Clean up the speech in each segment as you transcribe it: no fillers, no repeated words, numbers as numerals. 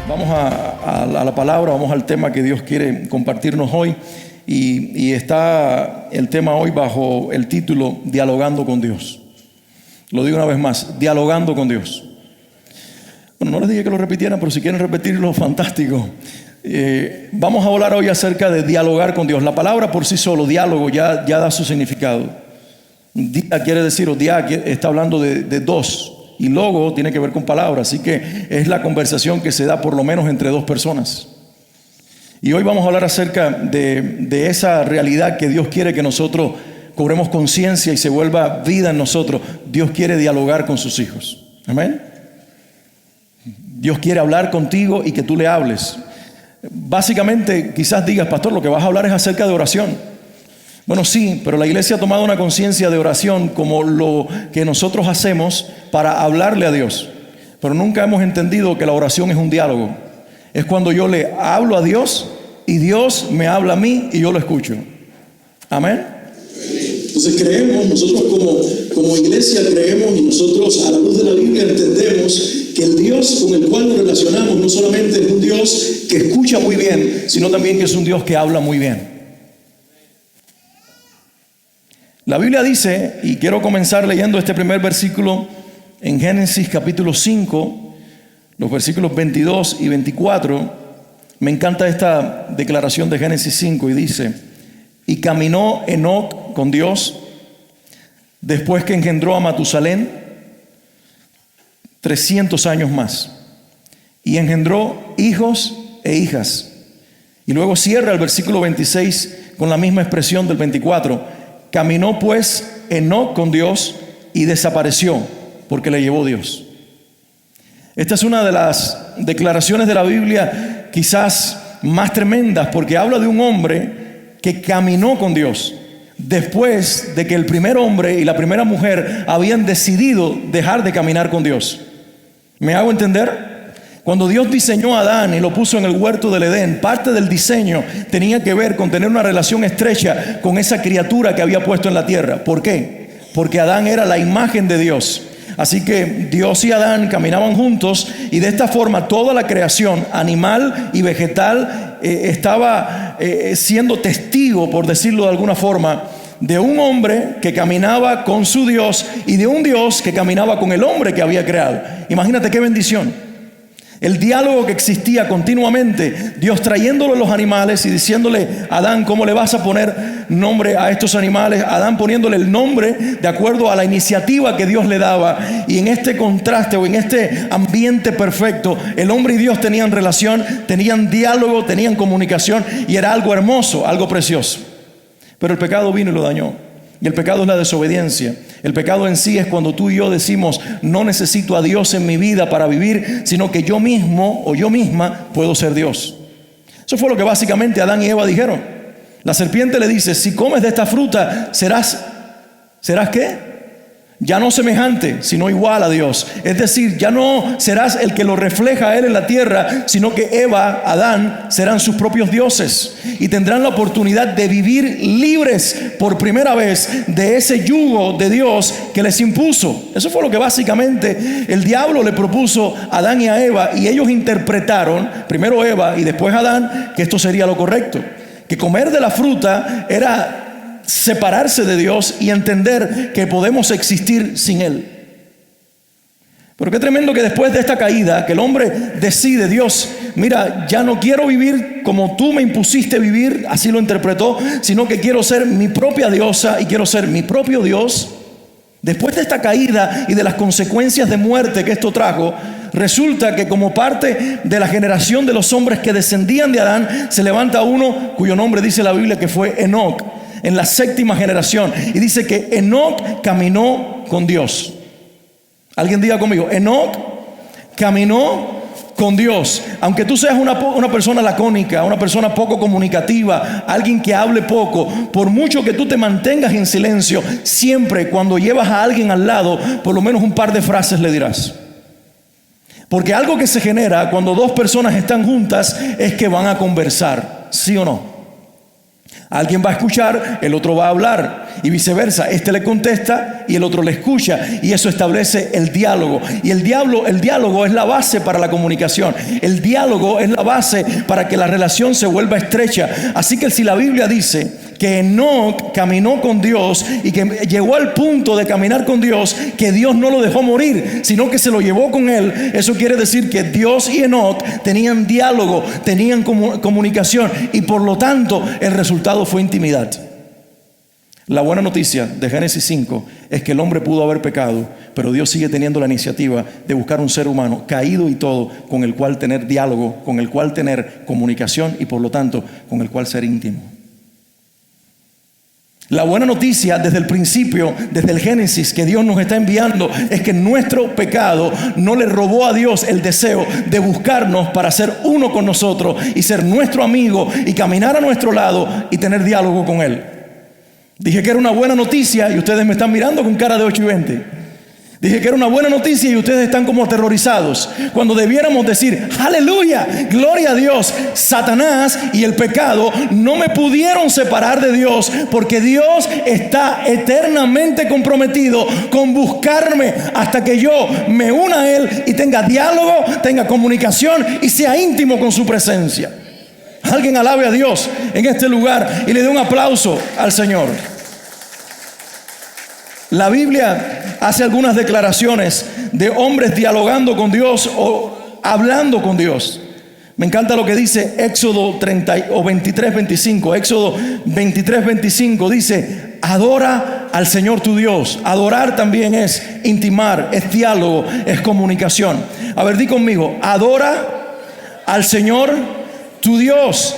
Vamos a la palabra, vamos al tema que Dios quiere compartirnos hoy. Y está el tema hoy bajo el título Dialogando con Dios. Lo digo una vez más, dialogando con Dios. Bueno, no les dije que lo repitieran, pero si quieren repetirlo, fantástico. Vamos a hablar hoy acerca de dialogar con Dios. La palabra por sí solo, diálogo, ya da su significado. Dia quiere decir, o dia está hablando de dos. Y logo tiene que ver con palabras, así que es la conversación que se da por lo menos entre dos personas. Y hoy vamos a hablar acerca de esa realidad que Dios quiere que nosotros cobremos conciencia y se vuelva vida en nosotros. Dios quiere dialogar con sus hijos. Amén. Dios quiere hablar contigo y que tú le hables. Básicamente, quizás digas, pastor, lo que vas a hablar es acerca de oración. Bueno, sí, pero la iglesia ha tomado una conciencia de oración como lo que nosotros hacemos para hablarle a Dios. Pero nunca hemos entendido que la oración es un diálogo. Es cuando yo le hablo a Dios y Dios me habla a mí y yo lo escucho. Amén. Entonces creemos, nosotros como iglesia creemos, y nosotros a la luz de la Biblia entendemos que el Dios con el cual nos relacionamos no solamente es un Dios que escucha muy bien, sino también que es un Dios que habla muy bien. La Biblia dice, y quiero comenzar leyendo este primer versículo en Génesis capítulo 5, los versículos 22 y 24. Me encanta esta declaración de Génesis 5 y dice: y caminó Enoc con Dios después que engendró a Matusalén 300 años más, y engendró hijos e hijas. Y luego cierra el versículo 26 con la misma expresión del 24. Caminó pues Enoc con Dios y desapareció porque le llevó Dios. Esta es una de las declaraciones de la Biblia quizás más tremendas, porque habla de un hombre que caminó con Dios después de que el primer hombre y la primera mujer habían decidido dejar de caminar con Dios. ¿Me hago entender? Cuando Dios diseñó a Adán y lo puso en el huerto del Edén, parte del diseño tenía que ver con tener una relación estrecha con esa criatura que había puesto en la tierra. ¿Por qué? Porque Adán era la imagen de Dios. Así que Dios y Adán caminaban juntos, y de esta forma toda la creación animal y vegetal estaba siendo testigo, por decirlo de alguna forma, de un hombre que caminaba con su Dios y de un Dios que caminaba con el hombre que había creado. Imagínate qué bendición. El diálogo que existía continuamente, Dios trayéndole los animales y diciéndole a Adán, ¿cómo le vas a poner nombre a estos animales? Adán poniéndole el nombre de acuerdo a la iniciativa que Dios le daba. Y en este contraste o en este ambiente perfecto, el hombre y Dios tenían relación, tenían diálogo, tenían comunicación, y era algo hermoso, algo precioso. Pero el pecado vino y lo dañó. Y el pecado es la desobediencia. El pecado en sí es cuando tú y yo decimos: no necesito a Dios en mi vida para vivir, sino que yo mismo o yo misma puedo ser Dios. Eso fue lo que básicamente Adán y Eva dijeron. La serpiente le dice: si comes de esta fruta, ¿serás qué? Ya no semejante, sino igual a Dios. Es decir, ya no serás el que lo refleja a Él en la tierra, sino que Eva, Adán, serán sus propios dioses. Y tendrán la oportunidad de vivir libres por primera vez de ese yugo de Dios que les impuso. Eso fue lo que básicamente el diablo le propuso a Adán y a Eva. Y ellos interpretaron, primero Eva y después Adán, que esto sería lo correcto. Que comer de la fruta era separarse de Dios y entender que podemos existir sin Él. Pero qué tremendo que después de esta caída, que el hombre decide: Dios, mira, ya no quiero vivir como tú me impusiste vivir, así lo interpretó, sino que quiero ser mi propia diosa y quiero ser mi propio Dios. Después de esta caída y de las consecuencias de muerte que esto trajo, resulta que como parte de la generación de los hombres que descendían de Adán, se levanta uno cuyo nombre dice la Biblia que fue Enoc, en la 7ª generación, y dice que Enoc caminó con Dios. Alguien diga conmigo: Enoc caminó con Dios. Aunque tú seas una persona lacónica, una persona poco comunicativa, alguien que hable poco, por mucho que tú te mantengas en silencio, siempre cuando llevas a alguien al lado, por lo menos un par de frases le dirás. Porque algo que se genera cuando dos personas están juntas es que van a conversar, ¿sí o no? Alguien va a escuchar, el otro va a hablar y viceversa. Este le contesta y el otro le escucha, y eso establece el diálogo. Y el diálogo es la base para la comunicación. El diálogo es la base para que la relación se vuelva estrecha. Así que si la Biblia dice que Enoc caminó con Dios y que llegó al punto de caminar con Dios, que Dios no lo dejó morir, sino que se lo llevó con él, eso quiere decir que Dios y Enoc tenían diálogo, tenían comunicación, y por lo tanto el resultado fue intimidad. La buena noticia de Génesis 5 es que el hombre pudo haber pecado, pero Dios sigue teniendo la iniciativa de buscar un ser humano caído y todo, con el cual tener diálogo, con el cual tener comunicación y por lo tanto con el cual ser íntimo. La buena noticia desde el principio, desde el Génesis, que Dios nos está enviando, es que nuestro pecado no le robó a Dios el deseo de buscarnos para ser uno con nosotros y ser nuestro amigo y caminar a nuestro lado y tener diálogo con Él. Dije que era una buena noticia y ustedes me están mirando con cara de 8 y 20. Dije que era una buena noticia y ustedes están como aterrorizados, cuando debiéramos decir: aleluya, gloria a Dios. Satanás y el pecado no me pudieron separar de Dios, porque Dios está eternamente comprometido con buscarme hasta que yo me una a Él y tenga diálogo, tenga comunicación y sea íntimo con su presencia. Alguien alabe a Dios en este lugar y le dé un aplauso al Señor. La Biblia hace algunas declaraciones de hombres dialogando con Dios o hablando con Dios. Me encanta lo que dice Éxodo 23:25. Éxodo 23:25 dice: adora al Señor tu Dios. Adorar también es intimar, es diálogo, es comunicación. A ver, di conmigo: adora al Señor tu Dios.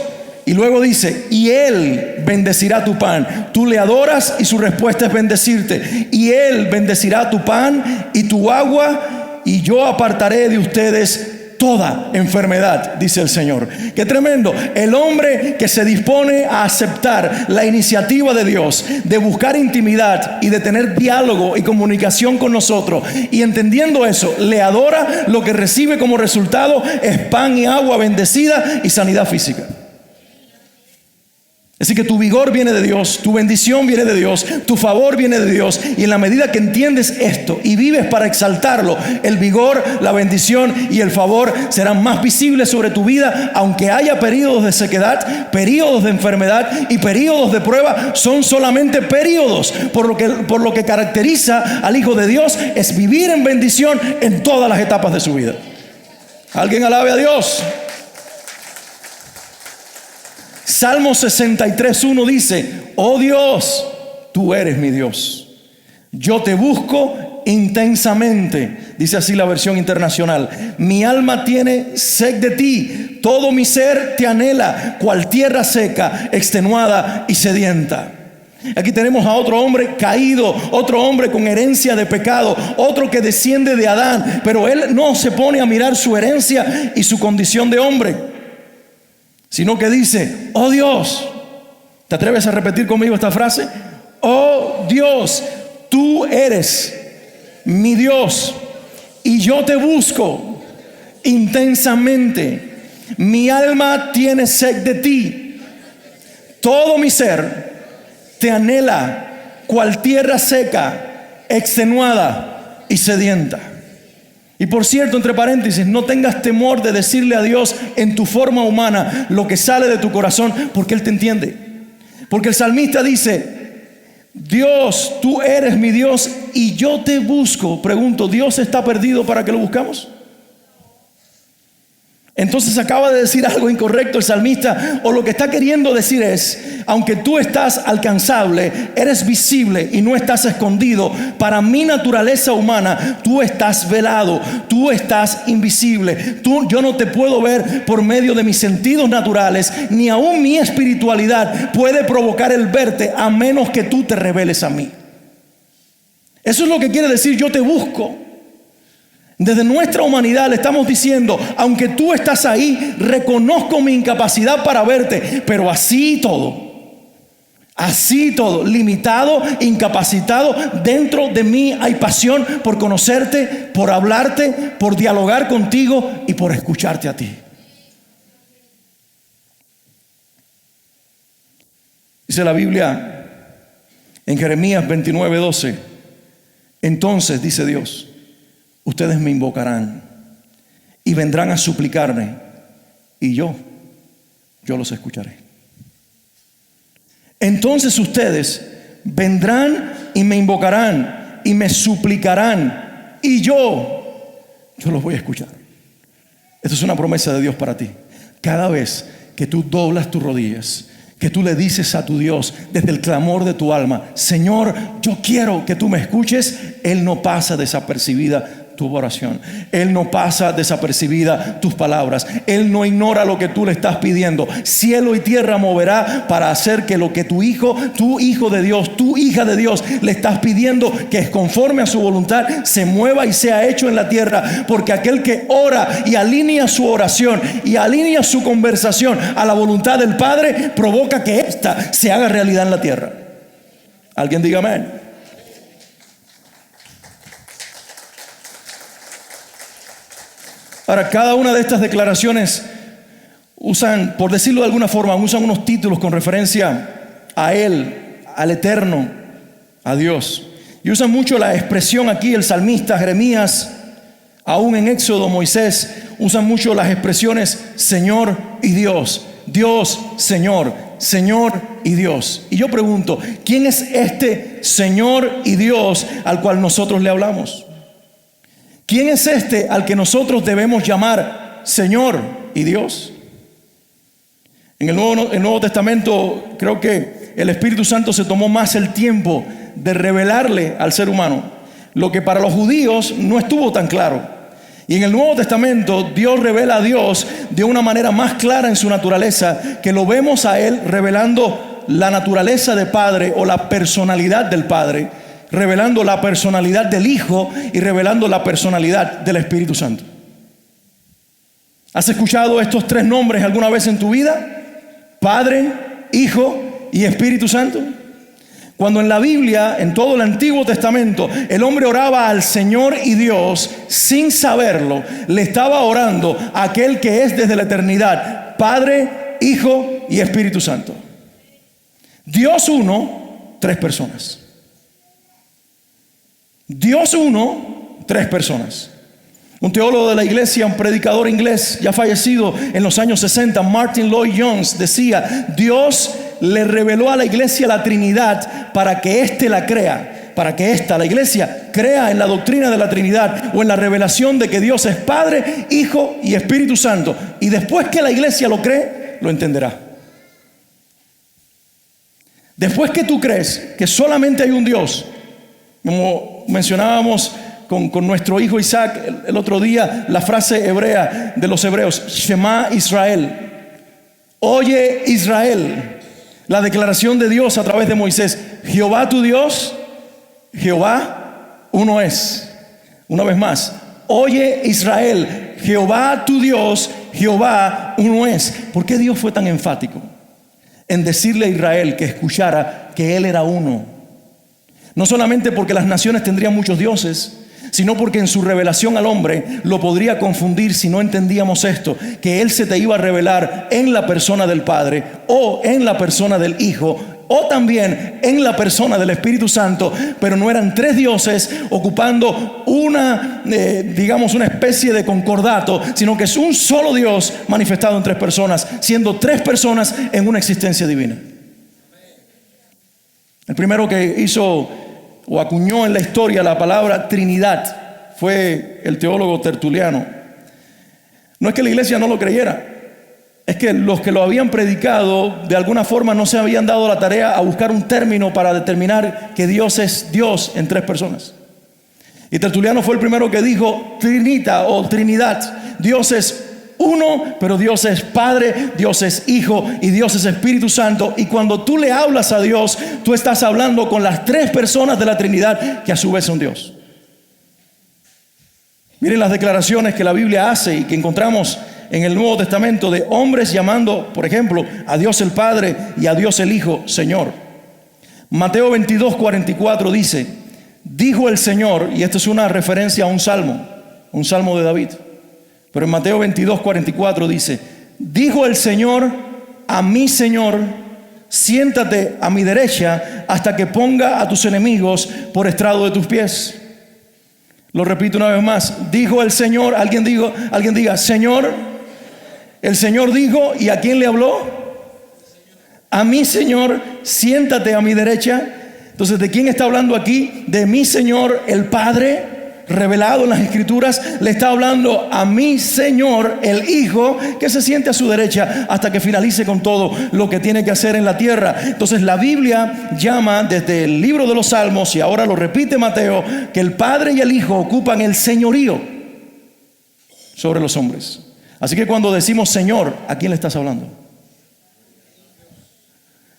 Y luego dice: y Él bendecirá tu pan. Tú le adoras y su respuesta es bendecirte. Y Él bendecirá tu pan y tu agua, y yo apartaré de ustedes toda enfermedad, dice el Señor. Qué tremendo. El hombre que se dispone a aceptar la iniciativa de Dios, de buscar intimidad y de tener diálogo y comunicación con nosotros, y entendiendo eso, le adora, lo que recibe como resultado es pan y agua bendecida y sanidad física. Así que tu vigor viene de Dios, tu bendición viene de Dios, tu favor viene de Dios. Y en la medida que entiendes esto y vives para exaltarlo, el vigor, la bendición y el favor serán más visibles sobre tu vida. Aunque haya periodos de sequedad, periodos de enfermedad y periodos de prueba, son solamente periodos. Por lo que caracteriza al Hijo de Dios es vivir en bendición en todas las etapas de su vida. Alguien alabe a Dios. Salmo 63:1 dice: oh Dios, tú eres mi Dios. Yo te busco intensamente. Dice así la versión internacional: mi alma tiene sed de ti, todo mi ser te anhela, cual tierra seca, extenuada y sedienta. Aquí tenemos a otro hombre caído, otro hombre con herencia de pecado, otro que desciende de Adán, pero él no se pone a mirar su herencia y su condición de hombre, sino que dice: oh Dios. ¿Te atreves a repetir conmigo esta frase? Oh Dios, tú eres mi Dios y yo te busco intensamente. Mi alma tiene sed de ti, todo mi ser te anhela, cual tierra seca, extenuada y sedienta. Y por cierto, entre paréntesis, no tengas temor de decirle a Dios en tu forma humana lo que sale de tu corazón, porque Él te entiende. Porque el salmista dice: Dios, tú eres mi Dios y yo te busco. Pregunto, ¿Dios está perdido para que lo buscamos? Entonces acaba de decir algo incorrecto el salmista, o lo que está queriendo decir es: aunque tú estás alcanzable, eres visible y no estás escondido, para mi naturaleza humana tú estás velado, tú estás invisible. Yo no te puedo ver por medio de mis sentidos naturales, ni aún mi espiritualidad puede provocar el verte, a menos que tú te reveles a mí. Eso es lo que quiere decir: yo te busco. Desde nuestra humanidad le estamos diciendo: aunque tú estás ahí, reconozco mi incapacidad para verte, pero así todo, limitado, incapacitado, dentro de mí hay pasión por conocerte, por hablarte, por dialogar contigo y por escucharte a ti. Dice la Biblia en Jeremías 29:12, entonces, dice Dios, ustedes me invocarán y vendrán a suplicarme y yo los escucharé. Entonces ustedes vendrán y me invocarán y me suplicarán y yo los voy a escuchar. Esto es una promesa de Dios para ti. Cada vez que tú doblas tus rodillas, que tú le dices a tu Dios desde el clamor de tu alma, Señor, yo quiero que tú me escuches, Él no pasa desapercibida tu oración. Él no pasa desapercibida tus palabras. Él no ignora lo que tú le estás pidiendo. Cielo y tierra moverá para hacer que lo que tu hijo de Dios, tu hija de Dios le estás pidiendo, que es conforme a su voluntad, se mueva y sea hecho en la tierra. Porque aquel que ora y alinea su oración y alinea su conversación a la voluntad del Padre, provoca que ésta se haga realidad en la tierra. Alguien diga amén. Ahora, cada una de estas declaraciones usan, por decirlo de alguna forma, usan unos títulos con referencia a Él, al Eterno, a Dios. Y usan mucho la expresión aquí, el salmista Jeremías, aún en Éxodo, Moisés, usan mucho las expresiones Señor y Dios. Dios, Señor, Señor y Dios. Y yo pregunto, ¿quién es este Señor y Dios al cual nosotros le hablamos? ¿Quién es este al que nosotros debemos llamar Señor y Dios? En el Nuevo Testamento creo que el Espíritu Santo se tomó más el tiempo de revelarle al ser humano lo que para los judíos no estuvo tan claro. Y en el Nuevo Testamento Dios revela a Dios de una manera más clara en su naturaleza, que lo vemos a Él revelando la naturaleza de Padre o la personalidad del Padre, revelando la personalidad del Hijo y revelando la personalidad del Espíritu Santo. ¿Has escuchado estos tres nombres alguna vez en tu vida? Padre, Hijo y Espíritu Santo. Cuando en la Biblia, en todo el Antiguo Testamento, el hombre oraba al Señor y Dios sin saberlo, le estaba orando a aquel que es desde la eternidad, Padre, Hijo y Espíritu Santo. Dios uno, tres personas. Dios uno, tres personas. Un teólogo de la iglesia, un predicador inglés ya fallecido en los años 60, Martin Lloyd-Jones, decía: Dios le reveló a la iglesia la Trinidad para que éste la crea, para que la iglesia crea en la doctrina de la Trinidad o en la revelación de que Dios es Padre, Hijo y Espíritu Santo. Y después que la iglesia lo cree, lo entenderá. Después que tú crees que solamente hay un Dios, como mencionábamos con nuestro hijo Isaac el otro día, la frase hebrea de los hebreos, Shema Israel, oye Israel, la declaración de Dios a través de Moisés: Jehová tu Dios, Jehová uno es. Una vez más, oye Israel, Jehová tu Dios, Jehová uno es. ¿Por qué Dios fue tan enfático en decirle a Israel que escuchara que Él era uno? No solamente porque las naciones tendrían muchos dioses, sino porque en su revelación al hombre lo podría confundir si no entendíamos esto, que Él se te iba a revelar en la persona del Padre o en la persona del Hijo o también en la persona del Espíritu Santo, pero no eran tres dioses ocupando una especie de concordato, sino que es un solo Dios manifestado en tres personas, siendo tres personas en una existencia divina. El primero que hizo o acuñó en la historia la palabra Trinidad fue el teólogo Tertuliano. No es que la iglesia no lo creyera, es que los que lo habían predicado de alguna forma no se habían dado la tarea a buscar un término para determinar que Dios es Dios en tres personas. Y Tertuliano fue el primero que dijo Trinita o Trinidad. Dios es uno, pero Dios es Padre, Dios es Hijo y Dios es Espíritu Santo. Y cuando tú le hablas a Dios, tú estás hablando con las tres personas de la Trinidad, que a su vez son Dios. Miren las declaraciones que la Biblia hace y que encontramos en el Nuevo Testamento de hombres llamando, por ejemplo, a Dios el Padre y a Dios el Hijo Señor. Mateo 22:44 dice: dijo el Señor, y esto es una referencia a un salmo de David. Pero en Mateo 22:44 dice: dijo el Señor a mi Señor: siéntate a mi derecha hasta que ponga a tus enemigos por estrado de tus pies. Lo repito una vez más. Dijo el Señor, alguien diga, Señor. El Señor dijo, ¿y a quién le habló? A mí, Señor, siéntate a mi derecha. Entonces, ¿de quién está hablando aquí? De mi Señor, el Padre, revelado en las Escrituras. Le está hablando a mi Señor, el Hijo, que se siente a su derecha hasta que finalice con todo lo que tiene que hacer en la tierra. Entonces, la Biblia llama desde el libro de los Salmos, y ahora lo repite Mateo, que el Padre y el Hijo ocupan el señorío sobre los hombres. Así que cuando decimos Señor, ¿a quién le estás hablando?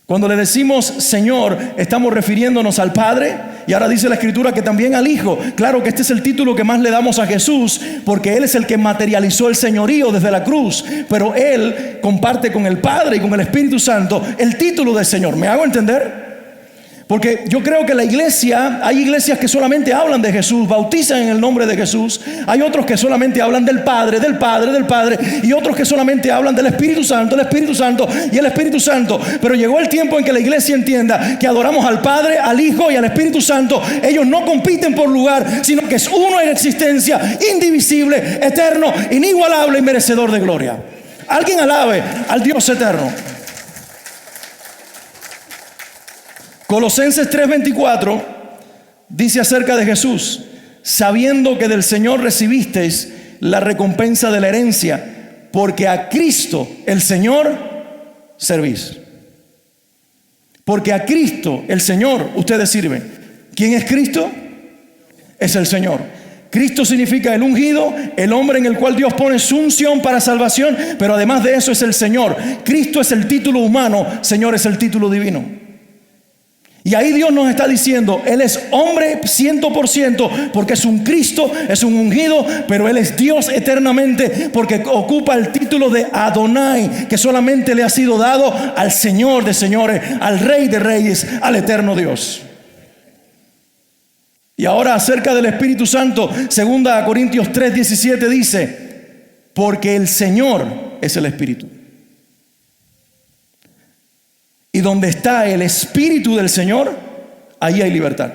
Cuando le decimos Señor, estamos refiriéndonos al Padre, y ahora dice la Escritura que también al Hijo. Claro que este es el título que más le damos a Jesús, porque Él es el que materializó el señorío desde la cruz, pero Él comparte con el Padre y con el Espíritu Santo el título de Señor. ¿Me hago entender? Porque yo creo que la iglesia, hay iglesias que solamente hablan de Jesús, bautizan en el nombre de Jesús. Hay otros que solamente hablan del Padre, del Padre, del Padre. Y otros que solamente hablan del Espíritu Santo, el Espíritu Santo y el Espíritu Santo. Pero llegó el tiempo en que la iglesia entienda que adoramos al Padre, al Hijo y al Espíritu Santo. Ellos no compiten por lugar, sino que es uno en existencia, indivisible, eterno, inigualable y merecedor de gloria. Alguien alabe al Dios eterno. Colosenses 3:24 dice acerca de Jesús: sabiendo que del Señor recibisteis la recompensa de la herencia, porque a Cristo el Señor servís. Porque a Cristo el Señor ustedes sirven. ¿Quién es Cristo? Es el Señor. Cristo significa el ungido, el hombre en el cual Dios pone su unción para salvación, pero además de eso es el Señor. Cristo es el título humano, Señor es el título divino. Y ahí Dios nos está diciendo, Él es hombre 100% porque es un Cristo, es un ungido, pero Él es Dios eternamente porque ocupa el título de Adonai, que solamente le ha sido dado al Señor de señores, al Rey de reyes, al eterno Dios. Y ahora acerca del Espíritu Santo, 2 Corintios 3:17 dice, porque el Señor es el Espíritu. Y donde está el Espíritu del Señor, ahí hay libertad.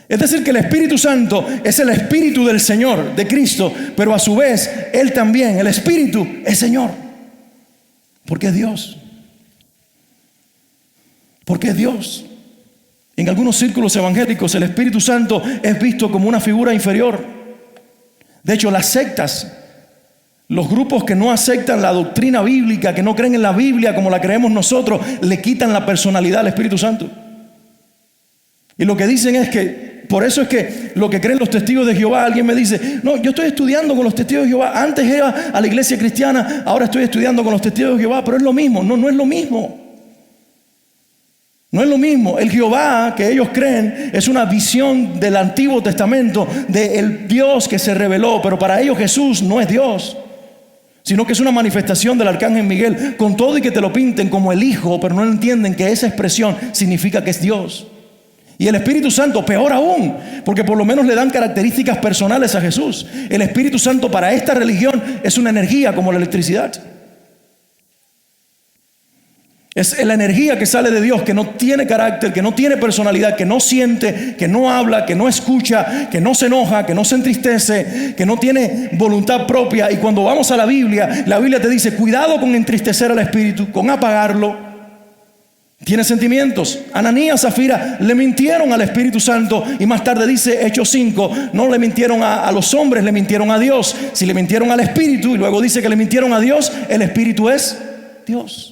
Es decir, que el Espíritu Santo es el Espíritu del Señor, de Cristo, pero a su vez, Él también, el Espíritu, es Señor. Porque es Dios. Porque es Dios. En algunos círculos evangélicos, el Espíritu Santo es visto como una figura inferior. De hecho, las sectas, los grupos que no aceptan la doctrina bíblica, que no creen en la Biblia como la creemos nosotros, le quitan la personalidad al Espíritu Santo. Y lo que dicen es que, por eso es que lo que creen los testigos de Jehová, alguien me dice, no, yo estoy estudiando con los testigos de Jehová, antes iba a la iglesia cristiana, ahora estoy estudiando con los testigos de Jehová, pero es lo mismo. No, no es lo mismo. No es lo mismo. El Jehová que ellos creen es una visión del Antiguo Testamento, del Dios que se reveló, pero para ellos Jesús no es Dios, sino que es una manifestación del arcángel Miguel, con todo y que te lo pinten como el Hijo, pero no entienden que esa expresión significa que es Dios. Y el Espíritu Santo, peor aún, porque por lo menos le dan características personales a Jesús. El Espíritu Santo para esta religión es una energía como la electricidad. Es la energía que sale de Dios, que no tiene carácter, que no tiene personalidad, que no siente, que no habla, que no escucha, que no se enoja, que no se entristece, que no tiene voluntad propia. Y cuando vamos a la Biblia te dice, cuidado con entristecer al Espíritu, con apagarlo. Tiene sentimientos. Ananías, Zafira le mintieron al Espíritu Santo, y más tarde dice Hechos 5, no le mintieron a los hombres, le mintieron a Dios. Si le mintieron al Espíritu y luego dice que le mintieron a Dios, el Espíritu es Dios.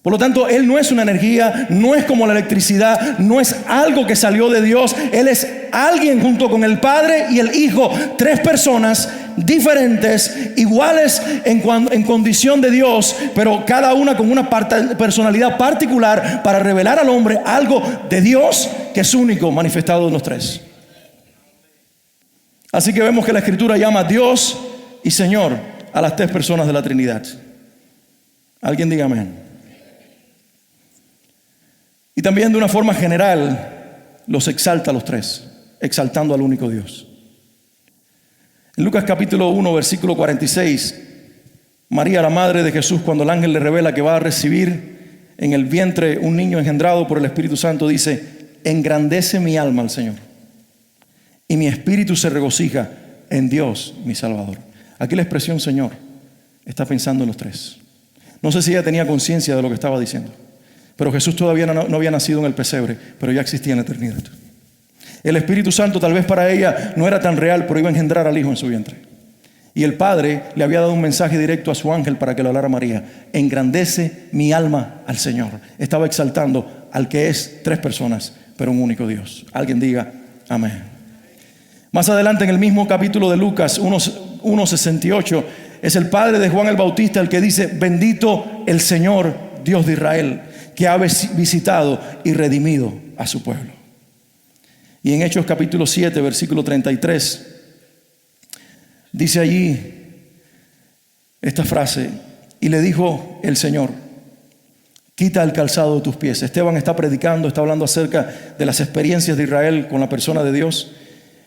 Por lo tanto, Él no es una energía, no es como la electricidad, no es algo que salió de Dios. Él es alguien junto con el Padre y el Hijo, tres personas diferentes, iguales en condición de Dios, pero cada una con una personalidad particular para revelar al hombre algo de Dios que es único, manifestado en los tres. Así que vemos que la Escritura llama Dios y Señor a las tres personas de la Trinidad. Alguien diga amén. Y también de una forma general los exalta a los tres, exaltando al único Dios. En Lucas capítulo 1, versículo 46, María, la madre de Jesús, cuando el ángel le revela que va a recibir en el vientre un niño engendrado por el Espíritu Santo, dice: engrandece mi alma al Señor, y mi espíritu se regocija en Dios mi Salvador. Aquí la expresión Señor está pensando en los tres. No sé si ella tenía conciencia de lo que estaba diciendo, pero Jesús todavía no había nacido en el pesebre, pero ya existía en la eternidad. El Espíritu Santo tal vez para ella no era tan real, pero iba a engendrar al Hijo en su vientre. Y el Padre le había dado un mensaje directo a su ángel para que lo hablara a María: engrandece mi alma al Señor. Estaba exaltando al que es tres personas, pero un único Dios. Alguien diga amén. Más adelante en el mismo capítulo de Lucas 1:68, es el padre de Juan el Bautista el que dice: bendito el Señor Dios de Israel, que ha visitado y redimido a su pueblo. Y en Hechos capítulo 7, versículo 33, dice allí esta frase: y le dijo el Señor, quita el calzado de tus pies. Esteban está predicando, está hablando acerca de las experiencias de Israel con la persona de Dios,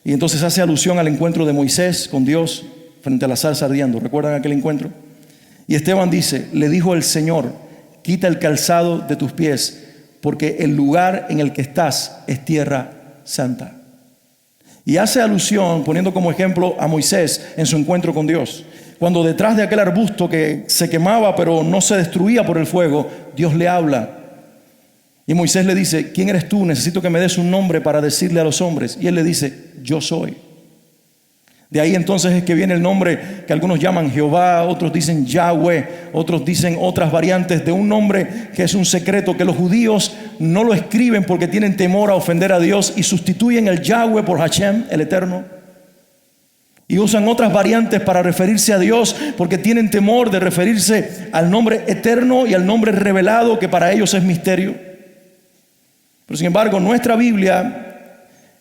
y entonces hace alusión al encuentro de Moisés con Dios frente a la zarza ardiendo. ¿Recuerdan aquel encuentro? Y Esteban dice: le dijo el Señor, quita el calzado de tus pies, porque el lugar en el que estás es tierra santa. Y hace alusión, poniendo como ejemplo a Moisés en su encuentro con Dios, cuando detrás de aquel arbusto que se quemaba pero no se destruía por el fuego, Dios le habla. Y Moisés le dice: ¿quién eres tú? Necesito que me des un nombre para decirle a los hombres. Y él le dice: yo soy. De ahí entonces es que viene el nombre que algunos llaman Jehová, otros dicen Yahweh, otros dicen otras variantes de un nombre que es un secreto, que los judíos no lo escriben porque tienen temor a ofender a Dios, y sustituyen el Yahweh por Hashem, el Eterno. Y usan otras variantes para referirse a Dios porque tienen temor de referirse al nombre eterno y al nombre revelado, que para ellos es misterio. Pero sin embargo, nuestra Biblia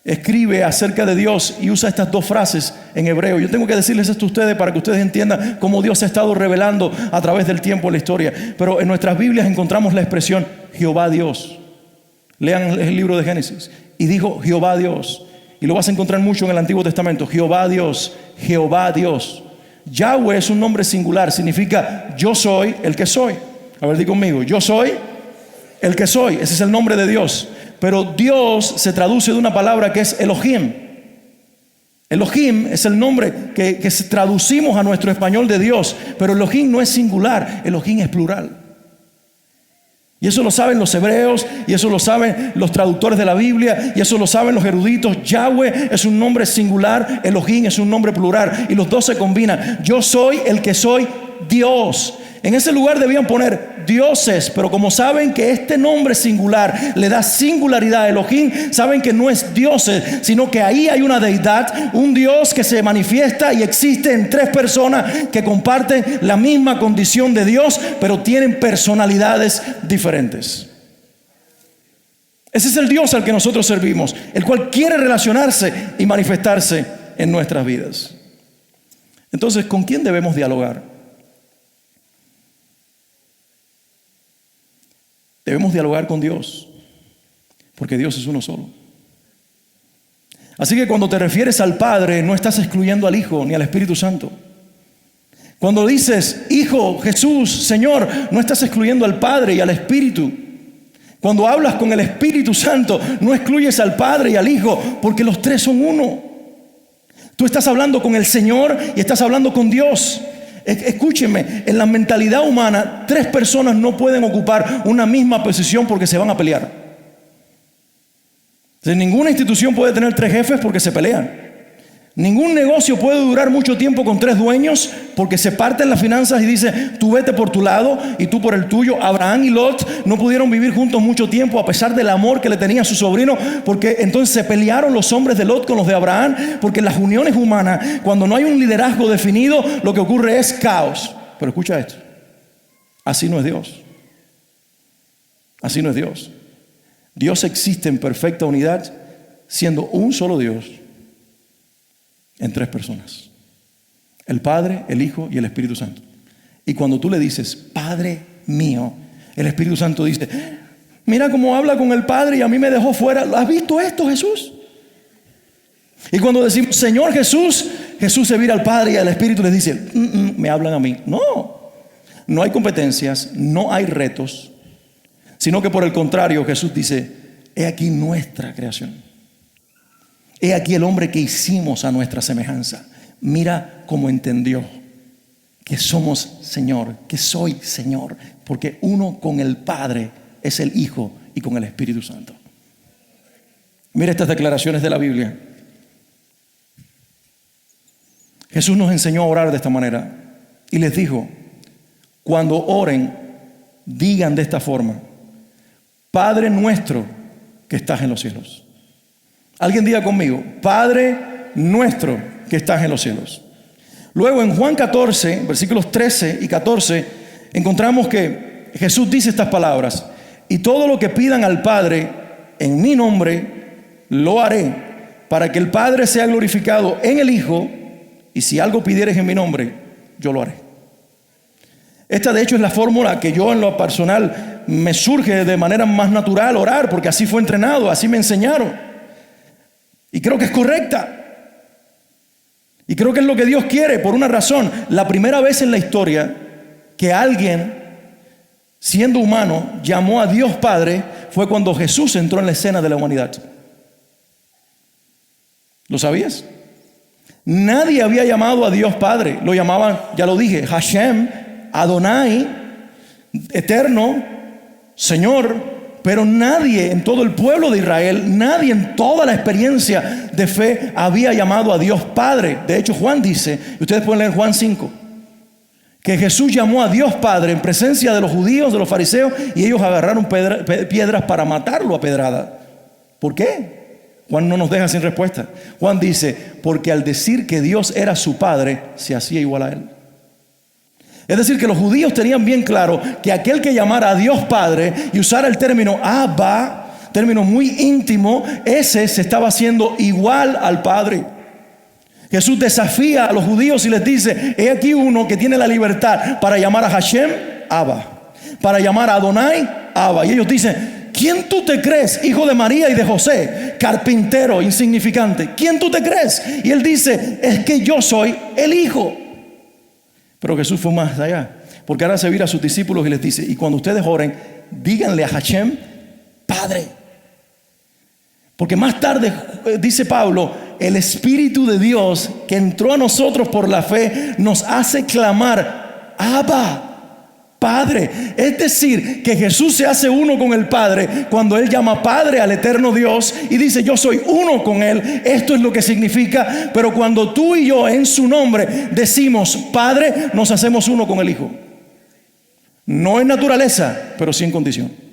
escribe acerca de Dios y usa estas dos frases en hebreo. Yo tengo que decirles esto a ustedes para que ustedes entiendan cómo Dios se ha estado revelando a través del tiempo en la historia. Pero en nuestras Biblias encontramos la expresión Jehová Dios. Lean el libro de Génesis. Y dijo Jehová Dios. Y lo vas a encontrar mucho en el Antiguo Testamento. Jehová Dios, Jehová Dios. Yahweh es un nombre singular, significa yo soy el que soy. A ver, di conmigo: yo soy el que soy. Ese es el nombre de Dios. Pero Dios se traduce de una palabra que es Elohim. Elohim es el nombre que traducimos a nuestro español de Dios. Pero Elohim no es singular, Elohim es plural. Y eso lo saben los hebreos, y eso lo saben los traductores de la Biblia, y eso lo saben los eruditos. Yahweh es un nombre singular, Elohim es un nombre plural, y los dos se combinan. Yo soy el que soy, Dios. En ese lugar debían poner dioses, pero como saben que este nombre singular le da singularidad a Elohim, saben que no es dioses, sino que ahí hay una deidad, un Dios que se manifiesta y existe en tres personas que comparten la misma condición de Dios, pero tienen personalidades diferentes. Ese es el Dios al que nosotros servimos, el cual quiere relacionarse y manifestarse en nuestras vidas. Entonces, ¿con quién debemos dialogar? Debemos dialogar con Dios, porque Dios es uno solo. Así que cuando te refieres al Padre, no estás excluyendo al Hijo ni al Espíritu Santo. Cuando dices Hijo, Jesús, Señor, no estás excluyendo al Padre y al Espíritu. Cuando hablas con el Espíritu Santo, no excluyes al Padre y al Hijo, porque los tres son uno. Tú estás hablando con el Señor y estás hablando con Dios. Escúchenme, en la mentalidad humana, tres personas no pueden ocupar una misma posición porque se van a pelear. Entonces, ninguna institución puede tener tres jefes porque se pelean. Ningún negocio puede durar mucho tiempo con tres dueños porque se parten las finanzas y dicen: tú vete por tu lado y tú por el tuyo. Abraham y Lot no pudieron vivir juntos mucho tiempo a pesar del amor que le tenía a su sobrino, porque entonces se pelearon los hombres de Lot con los de Abraham, porque en las uniones humanas, cuando no hay un liderazgo definido, lo que ocurre es caos. Pero escucha esto: así no es Dios. Así no es Dios. Dios existe en perfecta unidad, siendo un solo Dios en tres personas: el Padre, el Hijo y el Espíritu Santo. Y cuando tú le dices Padre mío, el Espíritu Santo dice: mira cómo habla con el Padre y a mí me dejó fuera. ¿Has visto esto, Jesús? Y cuando decimos Señor Jesús, Jesús se vira al Padre y al Espíritu les dice: me hablan a mí. No hay competencias, no hay retos. sino que por el contrario Jesús dice: he aquí nuestra creación. He aquí el hombre que hicimos a nuestra semejanza. Mira cómo entendió que somos Señor, que soy Señor, porque uno con el Padre es el Hijo y con el Espíritu Santo. Mira estas declaraciones de la Biblia. Jesús nos enseñó a orar de esta manera y les dijo: cuando oren, digan de esta forma: Padre nuestro que estás en los cielos. Alguien diga conmigo: Padre nuestro que estás en los cielos. Luego en Juan 14, versículos 13 y 14, encontramos que Jesús dice estas palabras: y todo lo que pidan al Padre en mi nombre, lo haré, para que el Padre sea glorificado en el Hijo, y si algo pidieres en mi nombre, yo lo haré. Esta de hecho es la fórmula que yo en lo personal me surge de manera más natural orar, porque así fue entrenado, así me enseñaron. Y creo que es correcta. Y creo que es lo que Dios quiere por una razón. La primera vez en la historia que alguien, siendo humano, llamó a Dios Padre fue cuando Jesús entró en la escena de la humanidad. ¿Lo sabías? Nadie había llamado a Dios Padre. Lo llamaban, ya lo dije, Hashem, Adonai, eterno, Señor. Pero nadie en todo el pueblo de Israel, nadie en toda la experiencia de fe había llamado a Dios Padre. De hecho, Juan dice, y ustedes pueden leer Juan 5, que Jesús llamó a Dios Padre en presencia de los judíos, de los fariseos, y ellos agarraron piedras para matarlo a pedrada. ¿Por qué? Juan no nos deja sin respuesta. Juan dice: porque al decir que Dios era su Padre, se hacía igual a Él. Es decir, que los judíos tenían bien claro que aquel que llamara a Dios Padre y usara el término Abba, término muy íntimo, ese se estaba haciendo igual al Padre. Jesús desafía a los judíos y les dice: he aquí uno que tiene la libertad para llamar a Hashem, Abba, para llamar a Adonai, Abba. Y ellos dicen: ¿quién tú te crees, hijo de María y de José, carpintero insignificante? ¿Quién tú te crees? Y él dice: es que yo soy el Hijo. Pero Jesús fue más allá, porque ahora se vira a sus discípulos y les dice: y cuando ustedes oren, díganle a Hashem, Padre. Porque más tarde, dice Pablo, el Espíritu de Dios que entró a nosotros por la fe nos hace clamar: Abba, Padre. Es decir, que Jesús se hace uno con el Padre cuando Él llama Padre al eterno Dios y dice: yo soy uno con Él. Esto es lo que significa. Pero cuando tú y yo en su nombre decimos Padre, nos hacemos uno con el Hijo. No en naturaleza, pero sí en condición.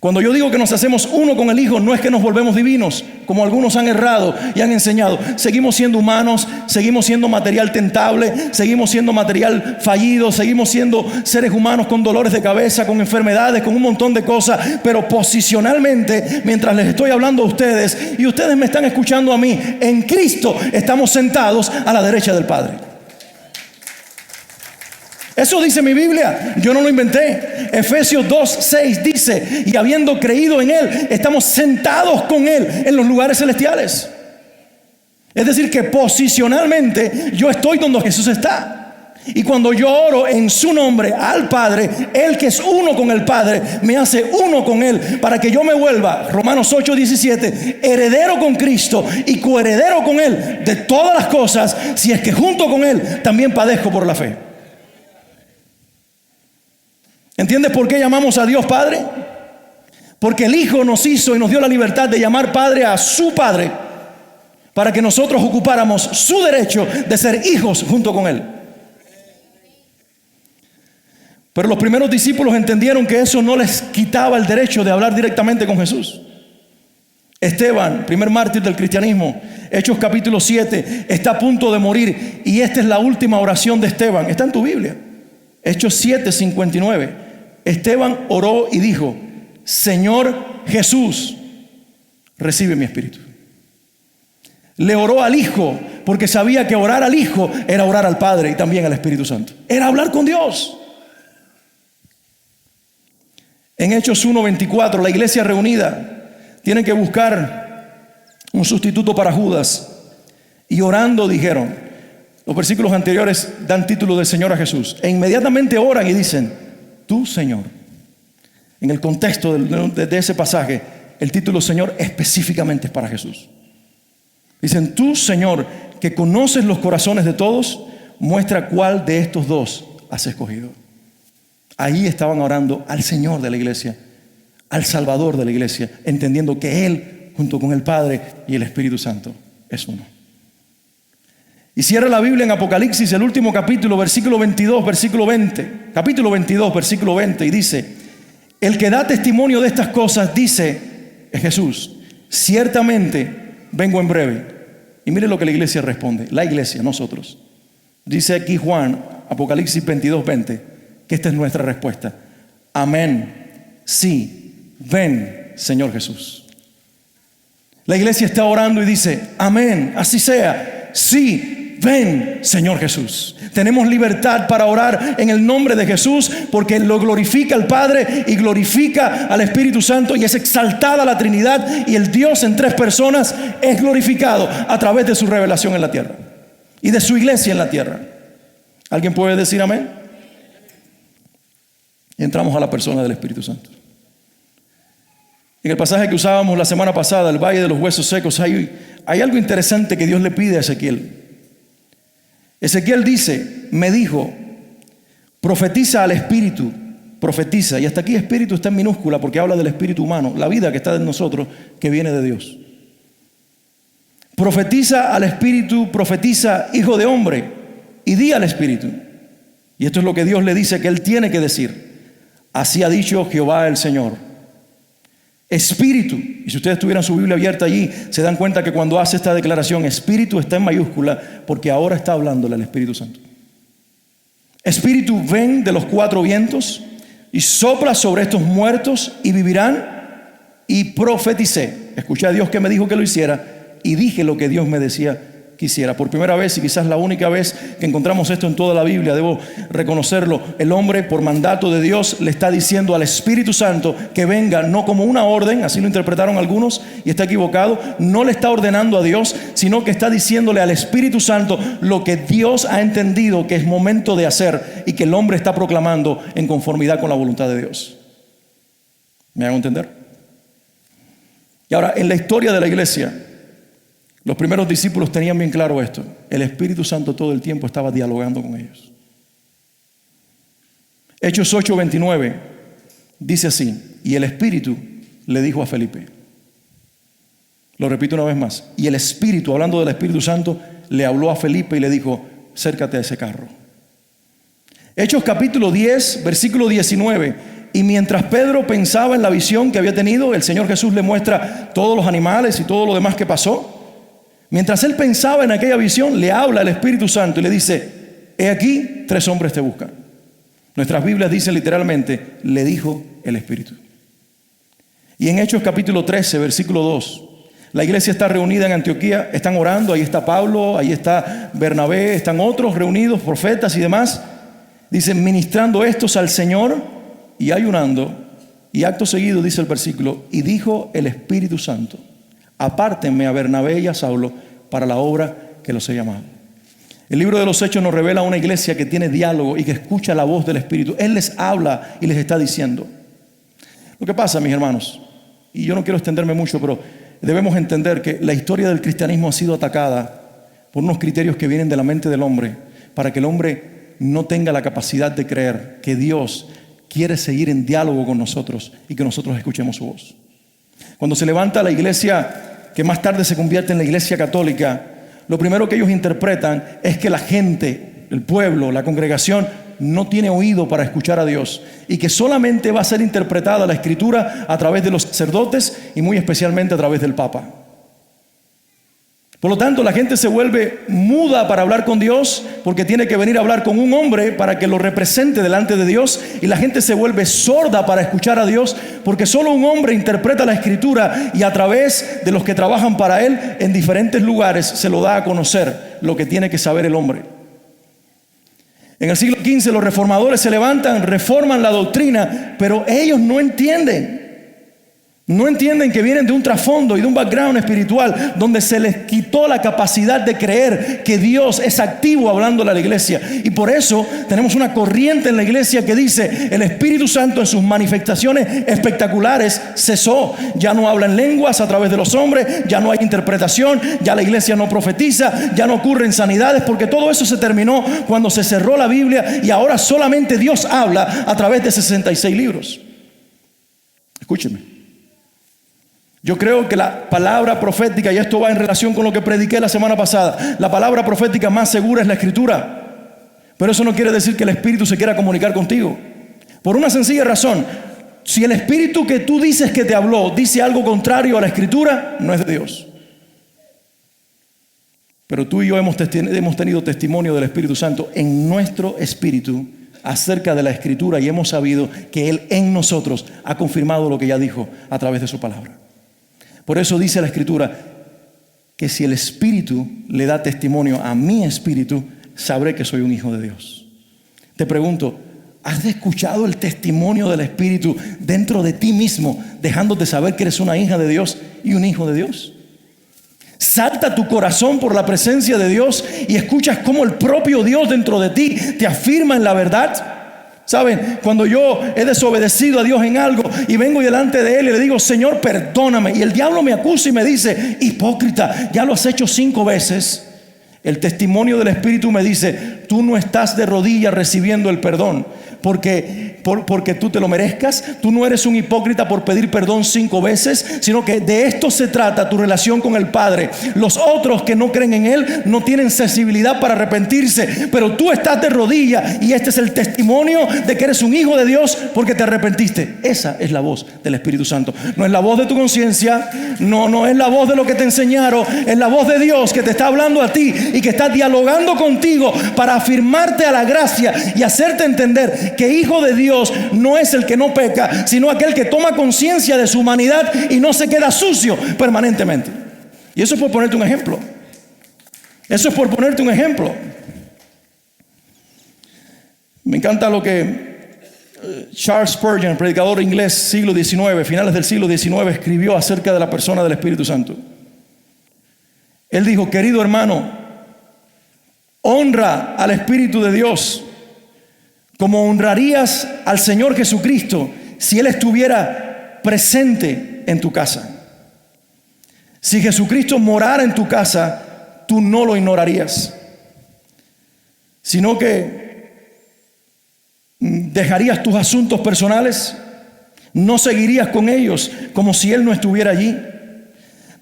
Cuando yo digo que nos hacemos uno con el Hijo, no es que nos volvemos divinos, como algunos han errado y han enseñado. Seguimos siendo humanos, seguimos siendo material tentable, seguimos siendo material fallido, seguimos siendo seres humanos con dolores de cabeza, con enfermedades, con un montón de cosas. Pero posicionalmente, mientras les estoy hablando a ustedes y ustedes me están escuchando a mí, en Cristo estamos sentados a la derecha del Padre. Eso dice mi Biblia, yo no lo inventé. Efesios 2:6 dice: y habiendo creído en Él, estamos sentados con Él en los lugares celestiales. Es decir, que posicionalmente yo estoy donde Jesús está. Y cuando yo oro en su nombre al Padre, Él que es uno con el Padre, me hace uno con Él, para que yo me vuelva, Romanos 8:17, heredero con Cristo y coheredero con Él de todas las cosas, si es que junto con Él también padezco por la fe. ¿Entiendes por qué llamamos a Dios Padre? Porque el Hijo nos hizo y nos dio la libertad de llamar Padre a su Padre, para que nosotros ocupáramos su derecho de ser hijos junto con Él. Pero los primeros discípulos entendieron que eso no les quitaba el derecho de hablar directamente con Jesús. Esteban, primer mártir del cristianismo, Hechos capítulo 7, está a punto de morir, y esta es la última oración de Esteban. Está en tu Biblia, Hechos 7:59. Esteban oró y dijo: Señor Jesús, recibe mi espíritu. Le oró al Hijo, porque sabía que orar al Hijo era orar al Padre y también al Espíritu Santo. Era hablar con Dios. En Hechos 1:24, la iglesia reunida tiene que buscar un sustituto para Judas, y orando dijeron, los versículos anteriores dan título de Señor a Jesús, e inmediatamente oran y dicen: tú, Señor, En el contexto de ese pasaje, el título Señor específicamente es para Jesús. Dicen, tú, Señor, que conoces los corazones de todos, muestra cuál de estos dos has escogido. Ahí estaban orando al Señor de la iglesia, al Salvador de la iglesia, entendiendo que Él, junto con el Padre y el Espíritu Santo, es uno. Y cierra la Biblia en Apocalipsis, el último capítulo, versículo 22, versículo 20. Capítulo 22, versículo 20, y dice, el que da testimonio de estas cosas dice, es Jesús, ciertamente vengo en breve. Y mire lo que la iglesia responde, la iglesia, nosotros. Dice aquí Juan, Apocalipsis 22, 20, que esta es nuestra respuesta. Amén, sí, ven, Señor Jesús. La iglesia está orando y dice, amén, así sea, sí, ven, Señor Jesús. Tenemos libertad para orar en el nombre de Jesús porque lo glorifica el Padre y glorifica al Espíritu Santo y es exaltada la Trinidad y el Dios en tres personas es glorificado a través de su revelación en la tierra y de su iglesia en la tierra. ¿Alguien puede decir amén? Y entramos a la persona del Espíritu Santo. En el pasaje que usábamos la semana pasada, el valle de los huesos secos, hay algo interesante que Dios le pide a Ezequiel. Ezequiel dice, me dijo, profetiza al Espíritu, profetiza. Y hasta aquí Espíritu está en minúscula porque habla del Espíritu humano, la vida que está en nosotros, que viene de Dios. Profetiza al Espíritu, profetiza, hijo de hombre, y di al Espíritu. Y esto es lo que Dios le dice que Él tiene que decir. Así ha dicho Jehová el Señor. Espíritu, y si ustedes tuvieran su Biblia abierta allí, se dan cuenta que cuando hace esta declaración, Espíritu está en mayúscula, porque ahora está hablándole al Espíritu Santo. Espíritu, ven de los cuatro vientos y sopla sobre estos muertos y vivirán. Y profeticé, escuché a Dios que me dijo que lo hiciera y dije lo que Dios me decía que hiciera. Por primera vez y quizás la única vez que encontramos esto en toda la Biblia, debo reconocerlo, el hombre por mandato de Dios le está diciendo al Espíritu Santo que venga, no como una orden, así lo interpretaron algunos y está equivocado, no le está ordenando a Dios, sino que está diciéndole al Espíritu Santo lo que Dios ha entendido que es momento de hacer y que el hombre está proclamando en conformidad con la voluntad de Dios. ¿Me hago entender? Y ahora, en la historia de la iglesia, los primeros discípulos tenían bien claro esto. El Espíritu Santo todo el tiempo estaba dialogando con ellos. Hechos 8:29 dice así, y el Espíritu le dijo a Felipe, lo repito una vez más, y el Espíritu, hablando del Espíritu Santo, le habló a Felipe y le dijo, acércate a ese carro. Hechos capítulo 10, versículo 19, y mientras Pedro pensaba en la visión que había tenido, el Señor Jesús le muestra todos los animales y todo lo demás que pasó. Mientras él pensaba en aquella visión, le habla el Espíritu Santo y le dice, he aquí, 3 hombres te buscan. Nuestras Biblias dicen literalmente, le dijo el Espíritu. Y en Hechos capítulo 13, versículo 2, la iglesia está reunida en Antioquía, están orando, ahí está Pablo, ahí está Bernabé, están otros reunidos, profetas y demás. Dicen, ministrando estos al Señor y ayunando, y acto seguido dice el versículo, y dijo el Espíritu Santo, apártenme a Bernabé y a Saulo para la obra que los he llamado. El libro de los Hechos nos revela una iglesia que tiene diálogo y que escucha la voz del Espíritu. Él les habla y les está diciendo. Lo que pasa, mis hermanos, y yo no quiero extenderme mucho, pero debemos entender que la historia del cristianismo ha sido atacada por unos criterios que vienen de la mente del hombre, para que el hombre no tenga la capacidad de creer que Dios quiere seguir en diálogo con nosotros y que nosotros escuchemos su voz. Cuando se levanta la iglesia que más tarde se convierte en la iglesia católica, lo primero que ellos interpretan es que la gente, el pueblo, la congregación no tiene oído para escuchar a Dios y que solamente va a ser interpretada la Escritura a través de los sacerdotes y muy especialmente a través del Papa. Por lo tanto, la gente se vuelve muda para hablar con Dios porque tiene que venir a hablar con un hombre para que lo represente delante de Dios, y la gente se vuelve sorda para escuchar a Dios porque solo un hombre interpreta la Escritura y a través de los que trabajan para él en diferentes lugares se lo da a conocer lo que tiene que saber el hombre. En el siglo XV los reformadores se levantan, reforman la doctrina, pero ellos no entienden No entienden que vienen de un trasfondo y de un background espiritual donde se les quitó la capacidad de creer que Dios es activo hablándole a la iglesia. Y por eso tenemos una corriente en la iglesia que dice: el Espíritu Santo en sus manifestaciones espectaculares cesó. Ya no habla en lenguas a través de los hombres, ya no hay interpretación, ya la iglesia no profetiza, ya no ocurren sanidades, porque todo eso se terminó cuando se cerró la Biblia y ahora solamente Dios habla a través de 66 libros. Escúcheme. Yo creo que la palabra profética, y esto va en relación con lo que prediqué la semana pasada, la palabra profética más segura es la Escritura. Pero eso no quiere decir que el Espíritu se quiera comunicar contigo. Por una sencilla razón: si el Espíritu que tú dices que te habló dice algo contrario a la Escritura, no es de Dios. Pero tú y yo hemos tenido testimonio del Espíritu Santo en nuestro espíritu acerca de la Escritura, y hemos sabido que Él en nosotros ha confirmado lo que ya dijo a través de su palabra. Por eso dice la Escritura que si el Espíritu le da testimonio a mi espíritu, sabré que soy un hijo de Dios. Te pregunto, ¿has escuchado el testimonio del Espíritu dentro de ti mismo, dejándote saber que eres una hija de Dios y un hijo de Dios? Salta tu corazón por la presencia de Dios y escuchas cómo el propio Dios dentro de ti te afirma en la verdad. ¿Saben? Cuando yo he desobedecido a Dios en algo y vengo delante de Él y le digo: Señor, perdóname, y el diablo me acusa y me dice: hipócrita, ya lo has hecho 5 veces. El testimonio del Espíritu me dice: tú no estás de rodillas recibiendo el perdón porque tú te lo merezcas. Tú no eres un hipócrita por pedir perdón 5 veces, sino que de esto se trata tu relación con el Padre. Los otros que no creen en Él no tienen sensibilidad para arrepentirse, pero tú estás de rodillas y este es el testimonio de que eres un hijo de Dios porque te arrepentiste. Esa es la voz del Espíritu Santo. No es la voz de tu conciencia, no es la voz de lo que te enseñaron, es la voz de Dios que te está hablando a ti y que está dialogando contigo para afirmarte a la gracia y hacerte entender que hijo de Dios no es el que no peca, sino aquel que toma conciencia de su humanidad y no se queda sucio permanentemente. Y eso es por ponerte un ejemplo. Eso es por ponerte un ejemplo. Me encanta lo que Charles Spurgeon, predicador inglés siglo XIX, finales del siglo XIX, escribió acerca de la persona del Espíritu Santo. Él dijo: querido hermano, honra al Espíritu de Dios como honrarías al Señor Jesucristo si Él estuviera presente en tu casa. Si Jesucristo morara en tu casa, tú no lo ignorarías, sino que dejarías tus asuntos personales, no seguirías con ellos como si Él no estuviera allí.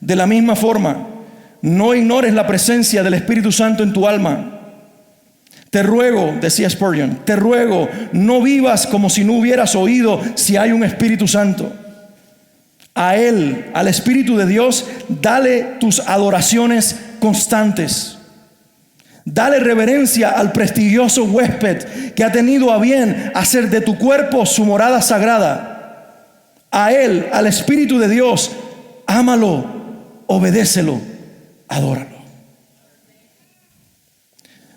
De la misma forma, no ignores la presencia del Espíritu Santo en tu alma. Te ruego, decía Spurgeon, te ruego, no vivas como si no hubieras oído si hay un Espíritu Santo. A Él, al Espíritu de Dios, dale tus adoraciones constantes. Dale reverencia al prestigioso huésped que ha tenido a bien hacer de tu cuerpo su morada sagrada. A Él, al Espíritu de Dios, ámalo, obedécelo, adóralo.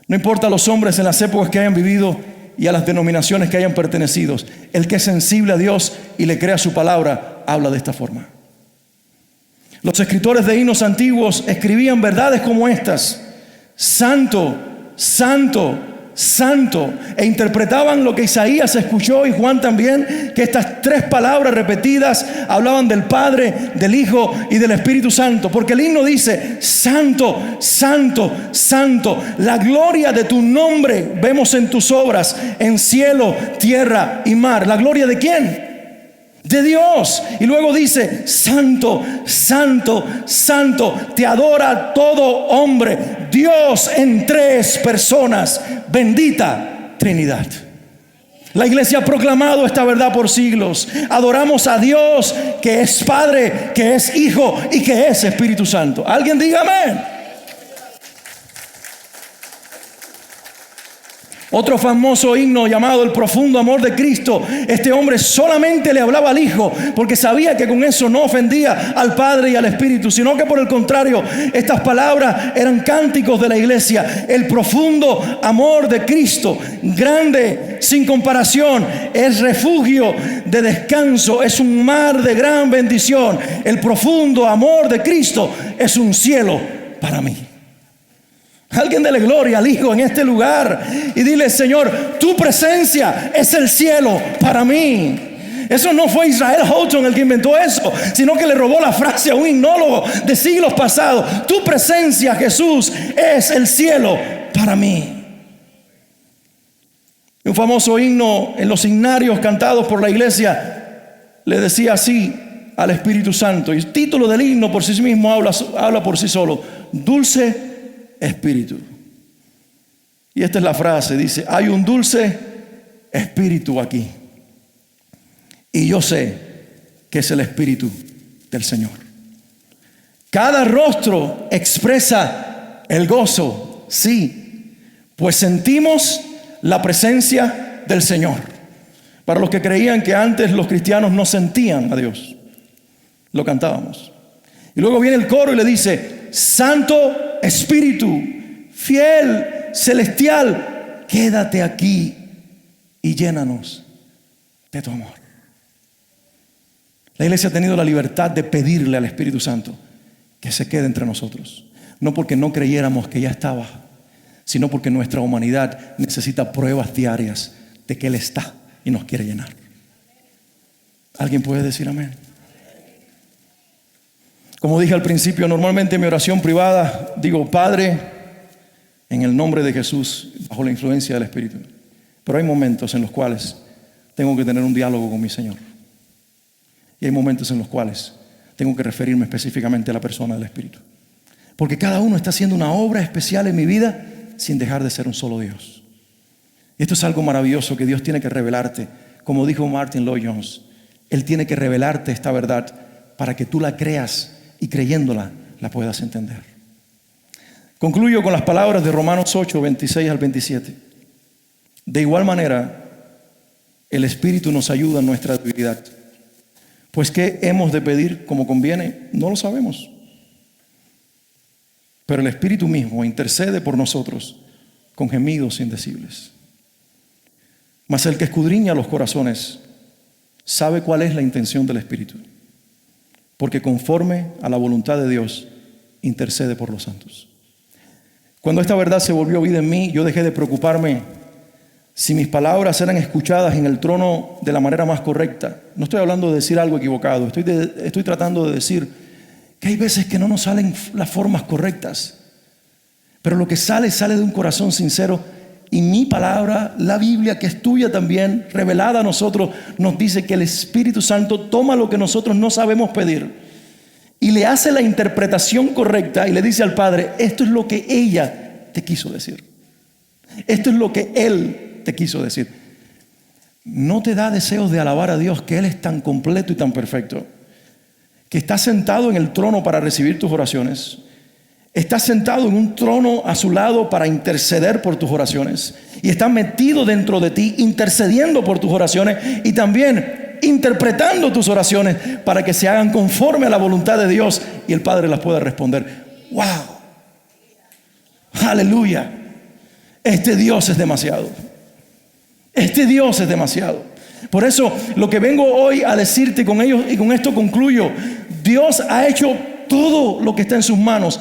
No importa a los hombres en las épocas que hayan vivido y a las denominaciones que hayan pertenecido, el que es sensible a Dios y le crea su palabra, habla de esta forma. Los escritores de himnos antiguos escribían verdades como estas: santo, santo, santo, e interpretaban lo que Isaías escuchó y Juan también, que estas 3 palabras repetidas hablaban del Padre, del Hijo y del Espíritu Santo, porque el himno dice: santo, santo, santo, la gloria de tu nombre vemos en tus obras, en cielo, tierra y mar. ¿La gloria de quién? De Dios. Y luego dice: santo, santo, santo, te adora todo hombre, Dios en 3 personas, bendita Trinidad. La iglesia ha proclamado esta verdad por siglos. Adoramos a Dios que es Padre, que es Hijo y que es Espíritu Santo. ¿Alguien diga amén? Otro famoso himno llamado El profundo amor de Cristo. Este hombre solamente le hablaba al Hijo porque sabía que con eso no ofendía al Padre y al Espíritu, sino que por el contrario, estas palabras eran cánticos de la iglesia. El profundo amor de Cristo, grande sin comparación, es refugio de descanso, es un mar de gran bendición. El profundo amor de Cristo es un cielo para mí. Alguien dele gloria al Hijo en este lugar y dile: Señor, tu presencia es el cielo para mí. Eso no fue Israel Houghton el que inventó eso, sino que le robó la frase a un himnólogo de siglos pasados. Tu presencia, Jesús, es el cielo para mí. Un famoso himno en los himnarios cantados por la iglesia le decía así al Espíritu Santo, y el título del himno por sí mismo habla por sí solo: Dulce Espíritu. Y esta es la frase, dice: hay un dulce espíritu aquí, y yo sé que es el Espíritu del Señor. Cada rostro expresa el gozo, sí, pues sentimos la presencia del Señor. Para los que creían que antes los cristianos no sentían a Dios, lo cantábamos. Y luego viene el coro y le dice: Santo Espíritu, fiel, celestial, quédate aquí y llénanos de tu amor. La iglesia ha tenido la libertad de pedirle al Espíritu Santo que se quede entre nosotros, no porque no creyéramos que ya estaba, sino porque nuestra humanidad necesita pruebas diarias de que Él está y nos quiere llenar. ¿Alguien puede decir amén? Como dije al principio, normalmente en mi oración privada digo: Padre, en el nombre de Jesús, bajo la influencia del Espíritu. Pero hay momentos en los cuales tengo que tener un diálogo con mi Señor. Y hay momentos en los cuales tengo que referirme específicamente a la persona del Espíritu. Porque cada uno está haciendo una obra especial en mi vida sin dejar de ser un solo Dios. Y esto es algo maravilloso que Dios tiene que revelarte. Como dijo Martin Lloyd-Jones, Él tiene que revelarte esta verdad para que tú la creas y creyéndola la puedas entender. Concluyo con las palabras de Romanos 8, 26 al 27. De igual manera, el Espíritu nos ayuda en nuestra debilidad. Pues ¿qué hemos de pedir como conviene? No lo sabemos. Pero el Espíritu mismo intercede por nosotros con gemidos indecibles. Mas el que escudriña los corazones sabe cuál es la intención del Espíritu, porque conforme a la voluntad de Dios intercede por los santos. Cuando esta verdad se volvió vida en mí, yo dejé de preocuparme si mis palabras eran escuchadas en el trono de la manera más correcta. No estoy hablando de decir algo equivocado, estoy tratando de decir que hay veces que no nos salen las formas correctas, pero lo que sale de un corazón sincero. Y mi palabra, la Biblia, que es tuya también, revelada a nosotros, nos dice que el Espíritu Santo toma lo que nosotros no sabemos pedir y le hace la interpretación correcta y le dice al Padre: esto es lo que ella te quiso decir, esto es lo que Él te quiso decir. ¿No te da deseos de alabar a Dios, que Él es tan completo y tan perfecto, que está sentado en el trono para recibir tus oraciones? Está sentado en un trono a su lado para interceder por tus oraciones, y está metido dentro de ti intercediendo por tus oraciones y también interpretando tus oraciones para que se hagan conforme a la voluntad de Dios y el Padre las pueda responder. ¡Wow! ¡Aleluya! Este Dios es demasiado. Este Dios es demasiado. Por eso lo que vengo hoy a decirte con ellos, y con esto concluyo: Dios ha hecho todo lo que está en sus manos,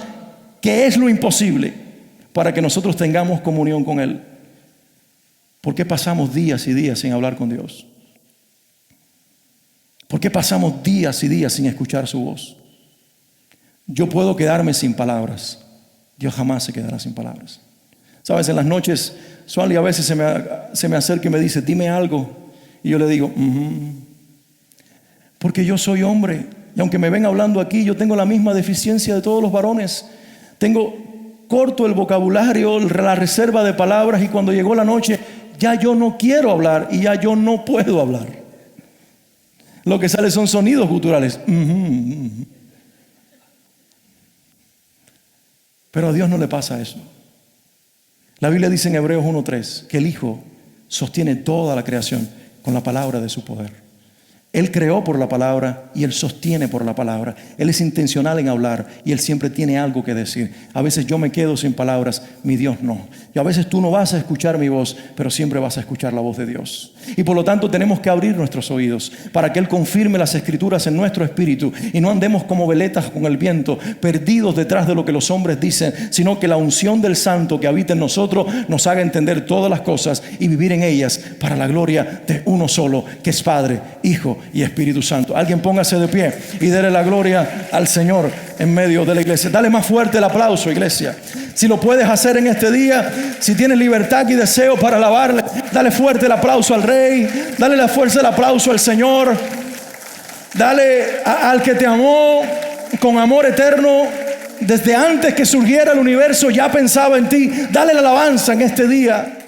que es lo imposible, para que nosotros tengamos comunión con Él. ¿Por qué pasamos días y días sin hablar con Dios? ¿Por qué pasamos días y días sin escuchar su voz? Yo puedo quedarme sin palabras, Dios jamás se quedará sin palabras. Sabes, en las noches Suali a veces se me acerca y me dice: dime algo, y yo le digo: porque yo soy hombre, y aunque me ven hablando aquí, yo tengo la misma deficiencia de todos los varones. Tengo corto el vocabulario, la reserva de palabras, y cuando llegó la noche ya yo no quiero hablar y ya yo no puedo hablar. Lo que sale son sonidos guturales. Pero a Dios no le pasa eso. La Biblia dice en Hebreos 1:3 que el Hijo sostiene toda la creación con la palabra de su poder. Él creó por la palabra y Él sostiene por la palabra. Él es intencional en hablar y Él siempre tiene algo que decir. A veces yo me quedo sin palabras, mi Dios no. Y a veces tú no vas a escuchar mi voz, pero siempre vas a escuchar la voz de Dios. Y por lo tanto tenemos que abrir nuestros oídos para que Él confirme las escrituras en nuestro espíritu y no andemos como veletas con el viento, perdidos detrás de lo que los hombres dicen, sino que la unción del Santo que habita en nosotros nos haga entender todas las cosas y vivir en ellas para la gloria de uno solo, que es Padre, Hijo y Espíritu Santo. Alguien póngase de pie y déle la gloria al Señor en medio de la iglesia. Dale más fuerte el aplauso, iglesia. Si lo puedes hacer en este día, si tienes libertad y deseo para alabarle, dale fuerte el aplauso al Rey, dale la fuerza el aplauso al Señor, dale al que te amó con amor eterno. Desde antes que surgiera el universo ya pensaba en ti. Dale la alabanza en este día.